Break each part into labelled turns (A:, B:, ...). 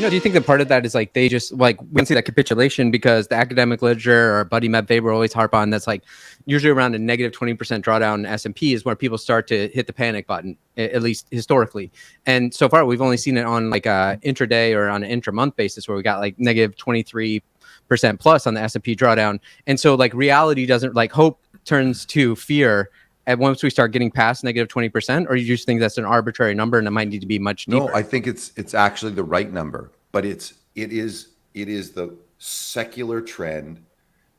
A: do you think that part of that is like they just like we don't see that capitulation because the academic literature or Buddy Medvedev will always harp on that's like usually around a negative 20% drawdown in S&P is where people start to hit the panic button, at least historically. And so far we've only seen it on like a intraday or on an intra-month basis where we got like negative 23% plus on the S&P drawdown. And so like reality doesn't like hope turns to fear and once we start getting past negative 20%, or you just think that's an arbitrary number and it might need to be much deeper?
B: No, I think it's actually the right number, but it is the secular trend,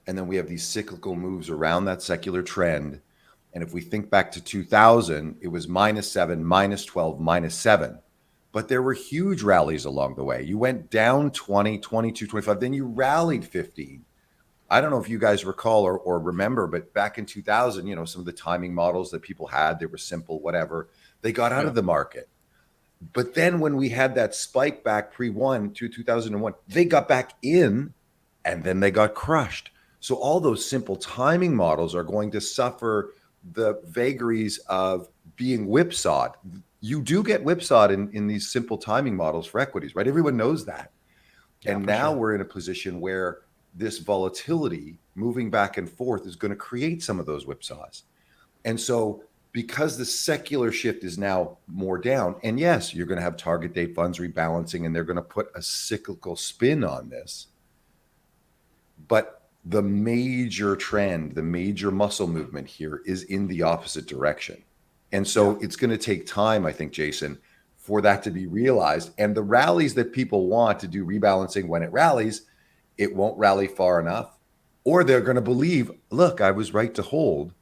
B: and then we have these cyclical moves around that secular trend. And if we think back to 2000, it was -7, -12, -7. But there were huge rallies along the way. You went down 20, 22, 25, then you rallied 15. I don't know if you guys recall or remember, but back in 2000, some of the timing models that people had, they were simple, whatever. They got out of the market. But then when we had that spike back pre-1 to 2001, they got back in and then they got crushed. So all those simple timing models are going to suffer the vagaries of being whipsawed. You do get whipsawed in these simple timing models for equities, right? Everyone knows that. Yeah, and now we're in a position where this volatility moving back and forth is going to create some of those whipsaws. And so because the secular shift is now more down, and yes, you're going to have target date funds rebalancing and they're going to put a cyclical spin on this. But the major trend, the major muscle movement here is in the opposite direction. And so it's going to take time, I think, Jason, for that to be realized. And the rallies that people want to do rebalancing when it rallies, it won't rally far enough, or they're going to believe, look, I was right to hold,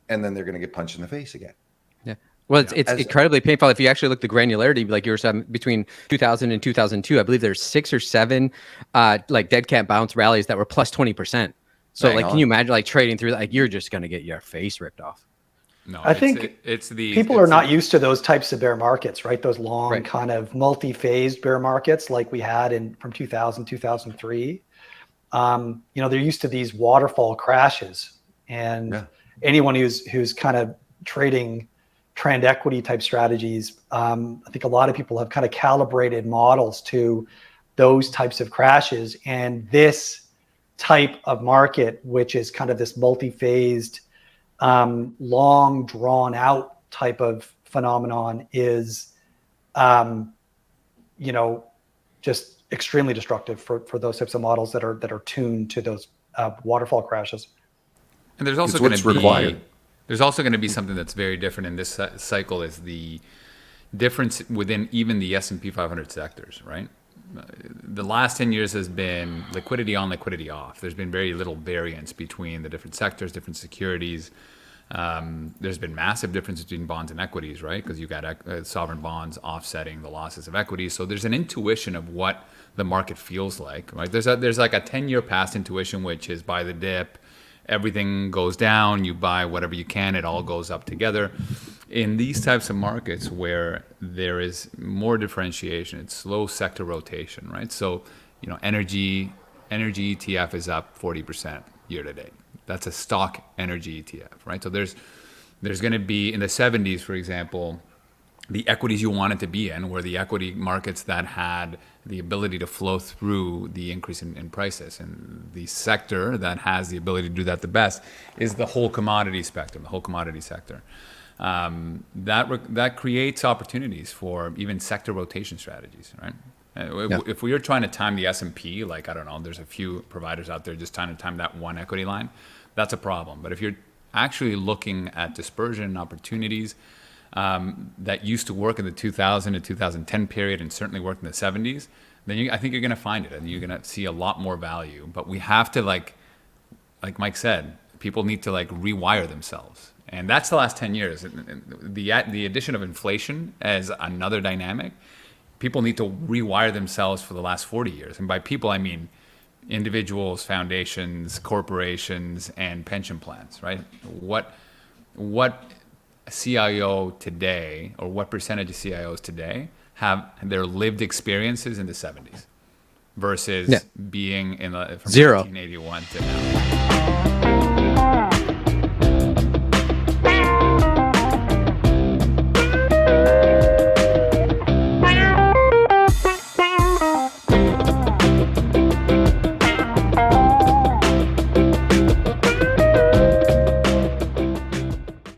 B: and then they're going to get punched in the face again.
A: Yeah. Well, it's incredibly painful. If you actually look at the granularity, like you were saying, between 2000 and 2002, I believe there's 6 or 7 like dead cat bounce rallies that were plus 20%. So can you imagine like trading through, like you're just going to get your face ripped off.
C: No,
D: I think people are not used to those types of bear markets, right? Those long kind of multi-phased bear markets like we had from 2000, 2003. They're used to these waterfall crashes, and anyone who's kind of trading trend equity type strategies, I think a lot of people have kind of calibrated models to those types of crashes. And this type of market, which is kind of this multi-phased, long drawn out type of phenomenon, is, just extremely destructive for those types of models that are tuned to those waterfall crashes.
C: And there's also going to be something that's very different in this cycle is the difference within even the S&P 500 sectors, right? The last 10 years has been liquidity on, liquidity off. There's been very little variance between the different sectors, different securities. There's been massive difference between bonds and equities, right? Because you got sovereign bonds offsetting the losses of equities. So there's an intuition of what the market feels like, right? There's like a 10-year past intuition, which is buy the dip, everything goes down, you buy whatever you can, it all goes up together. In these types of markets where there is more differentiation, it's slow sector rotation, right? So, energy ETF is up 40% year to date. That's a stock energy ETF, right? So there's going to be, in the 70s, for example, the equities you wanted to be in were the equity markets that had the ability to flow through the increase in prices. And the sector that has the ability to do that the best is the whole commodity spectrum, the whole commodity sector. That creates opportunities for even sector rotation strategies, right? If we are trying to time the S&P, like, I don't know, there's a few providers out there just trying to time that one equity line, that's a problem. But if you're actually looking at dispersion opportunities that used to work in the 2000 to 2010 period and certainly worked in the 70s, then I think you're going to find it and you're going to see a lot more value. But we have to, like Mike said, people need to rewire themselves. And that's the last 10 years. The addition of inflation as another dynamic, people need to rewire themselves for the last 40 years. And by people, I mean individuals, foundations, corporations, and pension plans, right? What CIO today, or what percentage of CIOs today have their lived experiences in the 70s versus being from
A: 0.
C: 1981 to now?